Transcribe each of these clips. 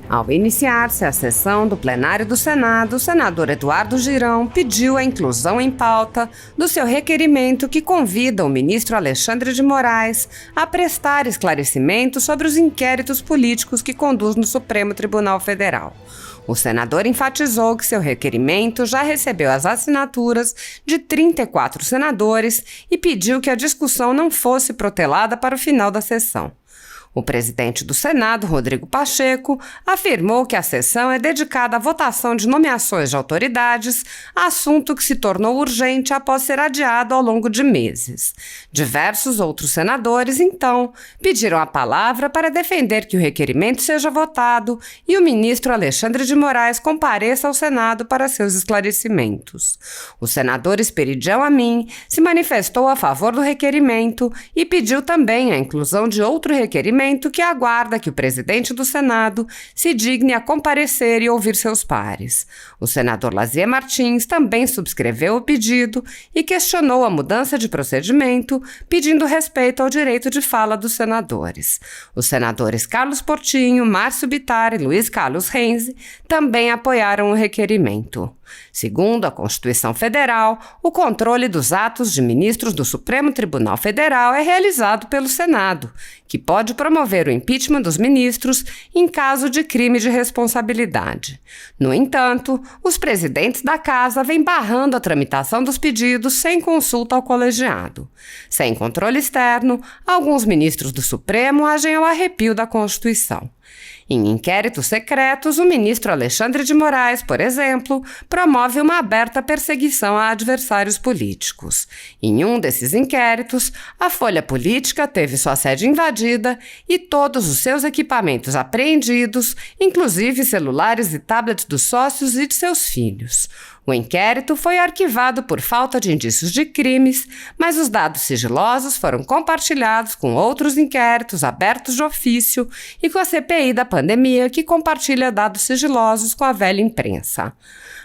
Ao iniciar-se a sessão do plenário do Senado, o senador Eduardo Girão pediu a inclusão em pauta do seu requerimento que convida o ministro Alexandre de Moraes a prestar esclarecimentos sobre os inquéritos políticos que conduz no Supremo Tribunal Federal. O senador enfatizou que seu requerimento já recebeu as assinaturas de 34 senadores e pediu que a discussão não fosse protelada para o final da sessão. O presidente do Senado, Rodrigo Pacheco, afirmou que a sessão é dedicada à votação de nomeações de autoridades, assunto que se tornou urgente após ser adiado ao longo de meses. Diversos outros senadores, então, pediram a palavra para defender que o requerimento seja votado e o ministro Alexandre de Moraes compareça ao Senado para seus esclarecimentos. O senador Esperidião Amin se manifestou a favor do requerimento e pediu também a inclusão de outro requerimento que aguarda que o presidente do Senado se digne a comparecer e ouvir seus pares. O senador Lazier Martins também subscreveu o pedido e questionou a mudança de procedimento, pedindo respeito ao direito de fala dos senadores. Os senadores Carlos Portinho, Márcio Bittar e Luiz Carlos Renzi também apoiaram o requerimento. Segundo a Constituição Federal, o controle dos atos de ministros do Supremo Tribunal Federal é realizado pelo Senado, que pode promover o impeachment dos ministros em caso de crime de responsabilidade. No entanto, os presidentes da Casa vêm barrando a tramitação dos pedidos sem consulta ao colegiado. Sem controle externo, alguns ministros do Supremo agem ao arrepio da Constituição. Em inquéritos secretos, o ministro Alexandre de Moraes, por exemplo, promove uma aberta perseguição a adversários políticos. Em um desses inquéritos, a Folha Política teve sua sede invadida e todos os seus equipamentos apreendidos, inclusive celulares e tablets dos sócios e de seus filhos. O inquérito foi arquivado por falta de indícios de crimes, mas os dados sigilosos foram compartilhados com outros inquéritos abertos de ofício e com a CPI da pandemia, que compartilha dados sigilosos com a velha imprensa.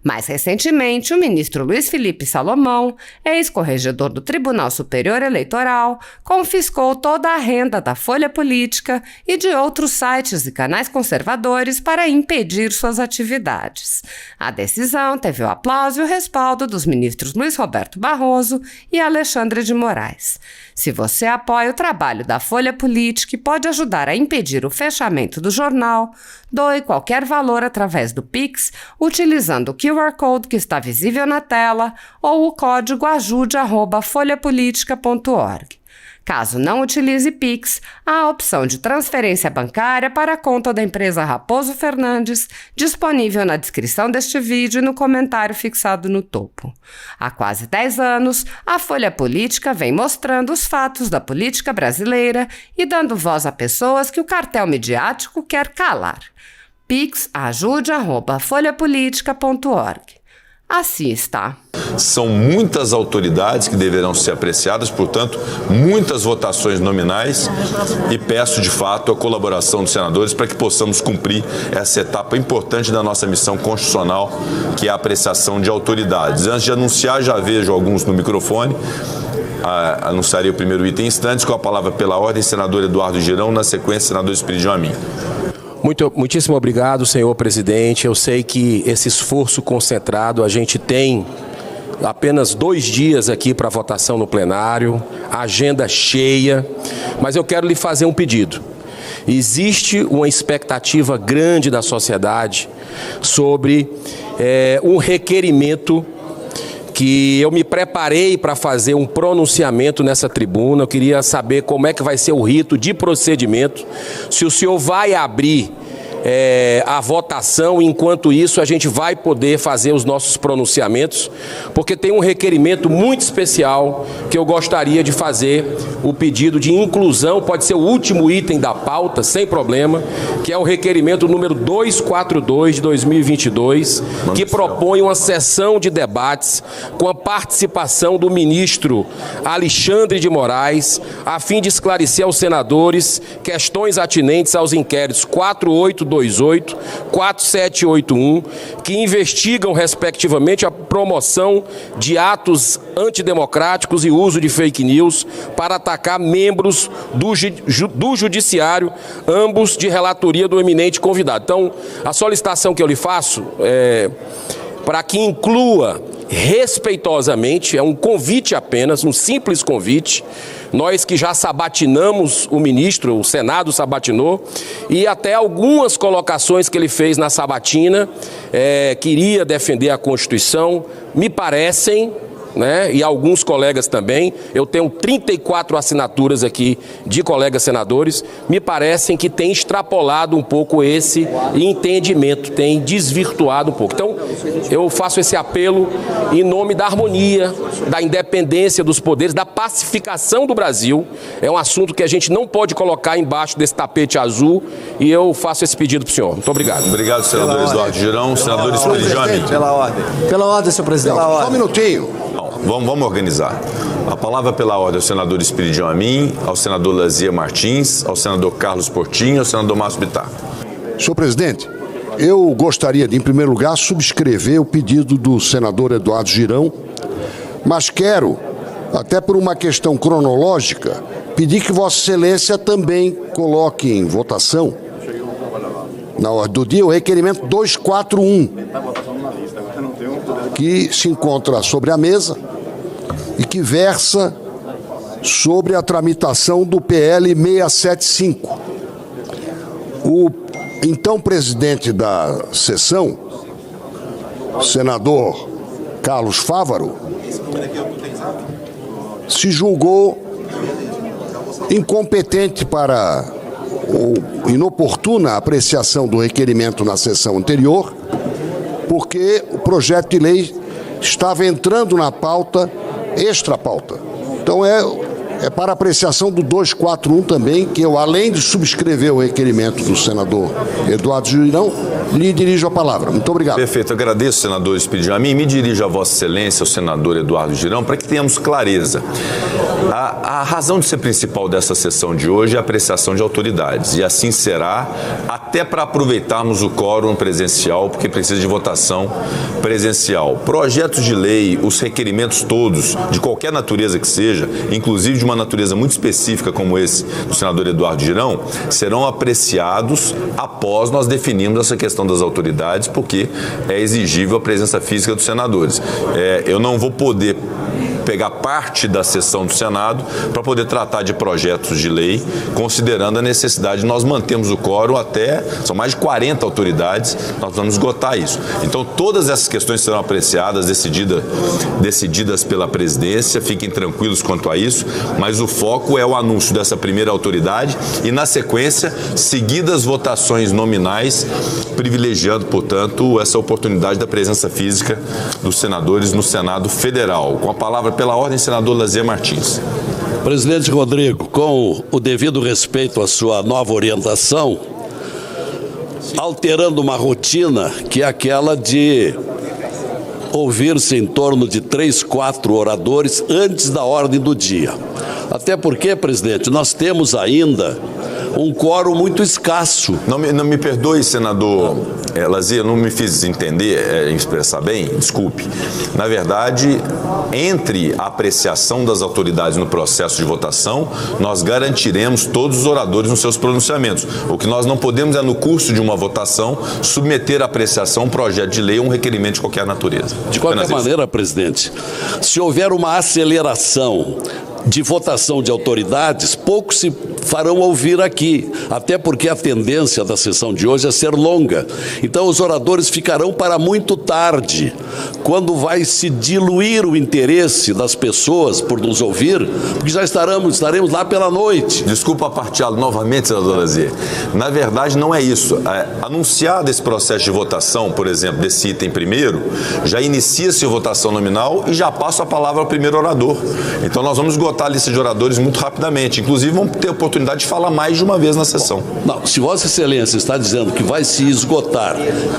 Mais recentemente, o ministro Luiz Felipe Salomão, ex-corregedor do Tribunal Superior Eleitoral, confiscou toda a renda da Folha Política e de outros sites e canais conservadores para impedir suas atividades. A decisão teve o aplauso e o respaldo dos ministros Luiz Roberto Barroso e Alexandre de Moraes. Se você apoia o trabalho da Folha Política e pode ajudar a impedir o fechamento do jornal, doe qualquer valor através do Pix, utilizando o QR Code que está visível na tela ou o código ajude@folhapolitica.org. Caso não utilize Pix, há a opção de transferência bancária para a conta da empresa Raposo Fernandes, disponível na descrição deste vídeo e no comentário fixado no topo. Há quase 10 anos, a Folha Política vem mostrando os fatos da política brasileira e dando voz a pessoas que o cartel midiático quer calar. Pix ajude@folhapolitica.org. Assista. São muitas autoridades que deverão ser apreciadas, portanto, muitas votações nominais e peço, de fato, a colaboração dos senadores para que possamos cumprir essa etapa importante da nossa missão constitucional, que é a apreciação de autoridades. Antes de anunciar, já vejo alguns no microfone. Anunciarei o primeiro item em instantes, com a palavra pela ordem, senador Eduardo Girão, na sequência, senador Esperidião Amin. Muitíssimo obrigado, senhor presidente. Eu sei que esse esforço concentrado, a gente tem apenas 2 dias aqui para votação no plenário, agenda cheia, mas eu quero lhe fazer um pedido. Existe uma expectativa grande da sociedade sobre um requerimento que eu me preparei para fazer um pronunciamento nessa tribuna. Eu queria saber como é que vai ser o rito de procedimento, se o senhor vai abrir a votação, enquanto isso a gente vai poder fazer os nossos pronunciamentos, porque tem um requerimento muito especial que eu gostaria de fazer o pedido de inclusão, pode ser o último item da pauta, sem problema, que é o requerimento número 242 de 2022, que propõe uma sessão de debates com a participação do ministro Alexandre de Moraes, a fim de esclarecer aos senadores questões atinentes aos inquéritos 48, 428, 4781, que investigam, respectivamente, a promoção de atos antidemocráticos e uso de fake news para atacar membros do Judiciário, ambos de relatoria do eminente convidado. Então, a solicitação que eu lhe faço é para que inclua respeitosamente, é um convite apenas, um simples convite, nós que já sabatinamos o ministro, o Senado sabatinou, e até algumas colocações que ele fez na sabatina, queria defender a Constituição, me parecem, né, e alguns colegas também, eu tenho 34 assinaturas aqui de colegas senadores, me parecem que tem extrapolado um pouco esse entendimento, tem desvirtuado um pouco. Então, eu faço esse apelo em nome da harmonia, da independência dos poderes, da pacificação do Brasil. É um assunto que a gente não pode colocar embaixo desse tapete azul, e eu faço esse pedido para o senhor. Muito obrigado. Obrigado, senador Eduardo Girão. Senador Espiridião Amin. Pela ordem. Pela ordem, senhor presidente. Só um minutinho. Vamos organizar. A palavra pela ordem ao senador Espiridião Amin, ao senador Lazia Martins, ao senador Carlos Portinho, ao senador Márcio Bittar. Senhor presidente, eu gostaria de, em primeiro lugar, subscrever o pedido do senador Eduardo Girão, mas quero, até por uma questão cronológica, pedir que Vossa Excelência também coloque em votação, na ordem do dia, o requerimento 241, que se encontra sobre a mesa e que versa sobre a tramitação do PL 675. O então presidente da sessão, senador Carlos Fávaro, se julgou incompetente para ou inoportuna apreciação do requerimento na sessão anterior, porque o projeto de lei estava entrando na pauta, extra-pauta. Então é para apreciação do 241 também, que eu, além de subscrever o requerimento do senador Eduardo Girão, lhe dirijo a palavra. Muito obrigado. Perfeito. Agradeço, senador Espiridião Amin. Me dirijo a Vossa Excelência, ao senador Eduardo Girão, para que tenhamos clareza. A razão de ser principal dessa sessão de hoje é a apreciação de autoridades, e assim será, até para aproveitarmos o quórum presencial, porque precisa de votação presencial. Projetos de lei, os requerimentos todos, de qualquer natureza que seja, inclusive de uma natureza muito específica como esse do senador Eduardo Girão, serão apreciados após nós definirmos essa questão das autoridades, porque é exigível a presença física dos senadores. Eu não vou poder pegar parte da sessão do Senado para poder tratar de projetos de lei, considerando a necessidade de nós mantermos o quórum até, são mais de 40 autoridades, nós vamos esgotar isso. Então, todas essas questões serão apreciadas, decididas pela presidência, fiquem tranquilos quanto a isso, mas o foco é o anúncio dessa primeira autoridade e, na sequência, seguidas votações nominais, privilegiando, portanto, essa oportunidade da presença física dos senadores no Senado Federal. Com a palavra pela ordem, senador Lazia Martins. Presidente Rodrigo, com o devido respeito à sua nova orientação, alterando uma rotina que é aquela de ouvir-se em torno de 3, 4 oradores antes da ordem do dia. Até porque, presidente, nós temos ainda um quórum muito escasso. Não me perdoe, senador Lazia, não me fiz entender, expressar bem, desculpe. Na verdade, entre a apreciação das autoridades no processo de votação, nós garantiremos todos os oradores nos seus pronunciamentos. O que nós não podemos é, no curso de uma votação, submeter à apreciação um projeto de lei ou um requerimento de qualquer natureza. De qualquer maneira, presidente, se houver uma aceleração de votação de autoridades, poucos se farão ouvir aqui, até porque a tendência da sessão de hoje é ser longa. Então os oradores ficarão para muito tarde, quando vai se diluir o interesse das pessoas por nos ouvir, porque já estaremos lá pela noite. Desculpa partilhá-lo novamente, senador Lazia. Na verdade, não é isso. Anunciado esse processo de votação, por exemplo, desse item primeiro, já inicia-se a votação nominal e já passa a palavra ao primeiro orador. Então nós vamos esgotar esgotar a lista de oradores muito rapidamente. Inclusive, vão ter oportunidade de falar mais de uma vez na sessão. Não, se Vossa Excelência está dizendo que vai se esgotar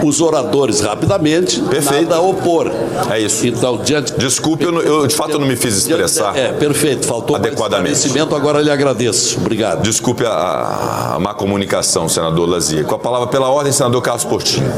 os oradores rapidamente, perfeito, nada a opor. É isso. Então, desculpe, eu de fato eu não me fiz expressar. Perfeito, faltou adequadamente. Agora lhe agradeço. Obrigado. Desculpe a má comunicação, senador Lazia. Com a palavra pela ordem, senador Carlos Portinho.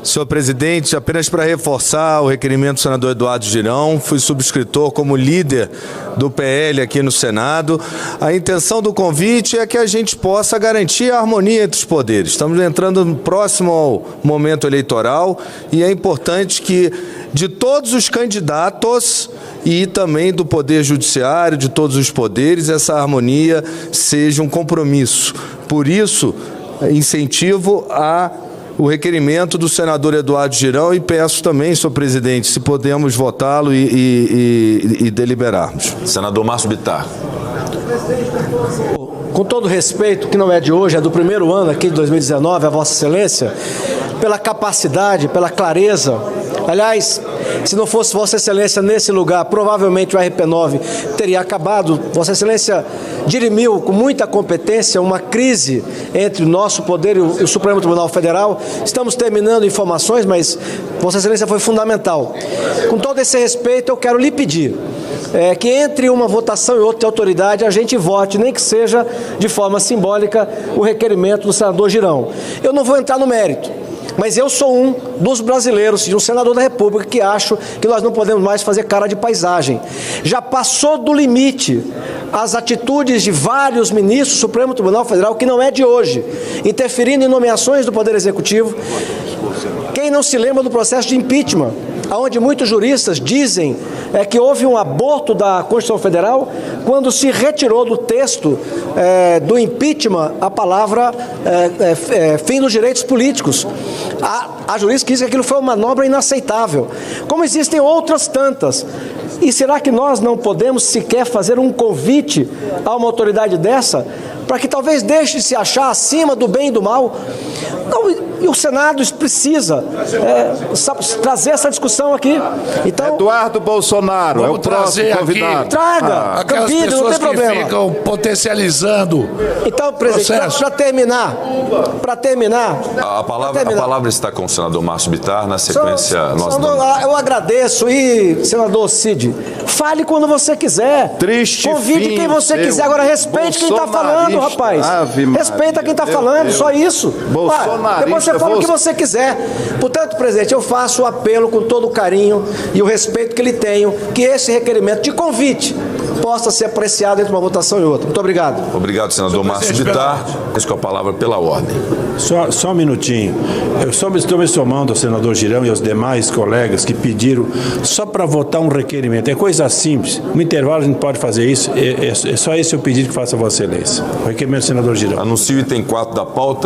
Senhor presidente, apenas para reforçar o requerimento do senador Eduardo Girão, fui subscritor como líder do PL aqui no Senado. A intenção do convite é que a gente possa garantir a harmonia entre os poderes. Estamos entrando próximo ao momento eleitoral e é importante que de todos os candidatos e também do Poder Judiciário, de todos os poderes, essa harmonia seja um compromisso. Por isso, incentivo o requerimento do senador Eduardo Girão e peço também, senhor presidente, se podemos votá-lo e deliberarmos. Senador Márcio Bittar. Com todo respeito, que não é de hoje, é do primeiro ano aqui de 2019, a Vossa Excelência, pela capacidade, pela clareza. Aliás, se não fosse Vossa Excelência nesse lugar, provavelmente o RP9 teria acabado. Vossa Excelência dirimiu com muita competência uma crise entre o nosso poder e o Supremo Tribunal Federal. Estamos terminando informações, mas Vossa Excelência foi fundamental. Com todo esse respeito, eu quero lhe pedir que entre uma votação e outra de autoridade a gente vote, nem que seja de forma simbólica, o requerimento do senador Girão. Eu não vou entrar no mérito, mas eu sou um dos brasileiros e um senador da República que acho que nós não podemos mais fazer cara de paisagem. Já passou do limite as atitudes de vários ministros do Supremo Tribunal Federal, que não é de hoje, interferindo em nomeações do Poder Executivo. Quem não se lembra do processo de impeachment, onde muitos juristas dizem que houve um aborto da Constituição Federal quando se retirou do texto do impeachment a palavra fim dos direitos políticos. Há juristas que dizem que aquilo foi uma manobra inaceitável. Como existem outras tantas. E será que nós não podemos sequer fazer um convite a uma autoridade dessa para que talvez deixe de se achar acima do bem e do mal? Não, e o Senado precisa trazer essa discussão aqui. Então, Eduardo Bolsonaro é o próximo convidado. Traga, aquelas Campilho, pessoas não tem problema. que ficam potencializando. Então, presidente, para terminar, a palavra está com o senador Márcio Bittar. Na sequência, eu agradeço. E, senador Cid, fale quando você quiser. Triste convide quem você quiser. Agora, respeite quem está falando, rapaz. Respeita quem está falando, só isso. Depois você fala o que você quiser. Portanto, presidente, eu faço o apelo com todo o carinho e o respeito que lhe tenho, que esse requerimento de convite possa ser apreciado entre uma votação e outra. Muito obrigado. Obrigado, senador Márcio Bittar. Com a palavra pela ordem. Só um minutinho. Eu estou me somando ao senador Girão e aos demais colegas que pediram só para votar um requerimento. É coisa simples. No intervalo a gente pode fazer isso. É só esse o pedido que faça a Vossa Excelência. O requerimento do senador Girão. Anuncio o item 4 da pauta.